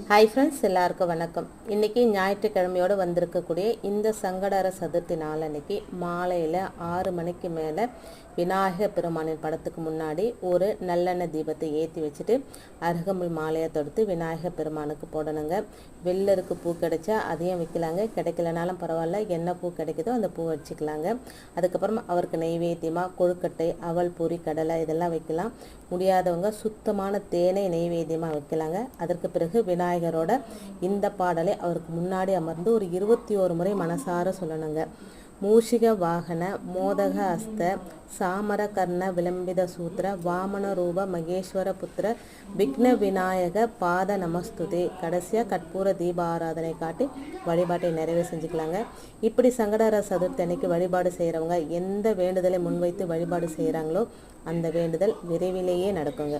Hi friends, எல்லாருக்கும் வணக்கம். இன்றைக்கி ஞாயிற்றுக்கிழமையோடு வந்திருக்கக்கூடிய இந்த சங்கடஹர சதுர்த்தி நாள் அன்றைக்கி மாலையில் 6 மணிக்கு மேலே விநாயகர் பெருமானின் படத்துக்கு முன்னாடி ஒரு நல்லெண்ணெய் தீபத்தை ஏற்றி வச்சுட்டு அருகம்புல் மாலையை தொடுத்து விநாயகர் பெருமானுக்கு போடணுங்க. வெள்ளருக்கு பூ கிடைச்சா அதையும் வைக்கலாங்க, கிடைக்கலனாலும் பரவாயில்ல, என்ன பூ கிடைக்குதோ அந்த பூ வச்சுக்கலாங்க. அதுக்கப்புறம் அவருக்கு நெய்வேத்தியமாக கொழுக்கட்டை, அவல், பொரி, கடலை இதெல்லாம் வைக்கலாம். முடியாதவங்க சுத்தமான தேனை நெய்வேத்தியமாக வைக்கலாங்க. அதற்கு பிறகு விநாயகரோட இந்த பாடலை அவருக்கு முன்னாடி அமர்ந்து ஒரு 21 முறை மனசார சொல்லணுங்க. மூஷிக வாகன மோதக அஸ்த சாமர கர்ண விளம்பித சூத்திர வாமன ரூப மகேஸ்வர புத்திர விக்ன விநாயக பாத நமஸ்துதே. கடைசியாக கற்பூர தீப ஆராதனை காட்டி வழிபாட்டை நிறைவு செஞ்சுக்கலாங்க. இப்படி சங்கடஹர சதுர்த்தி அன்னைக்கு வழிபாடு செய்கிறவங்க எந்த வேண்டுதலை முன்வைத்து வழிபாடு செய்கிறாங்களோ அந்த வேண்டுதல் விரைவிலேயே நடக்குங்க.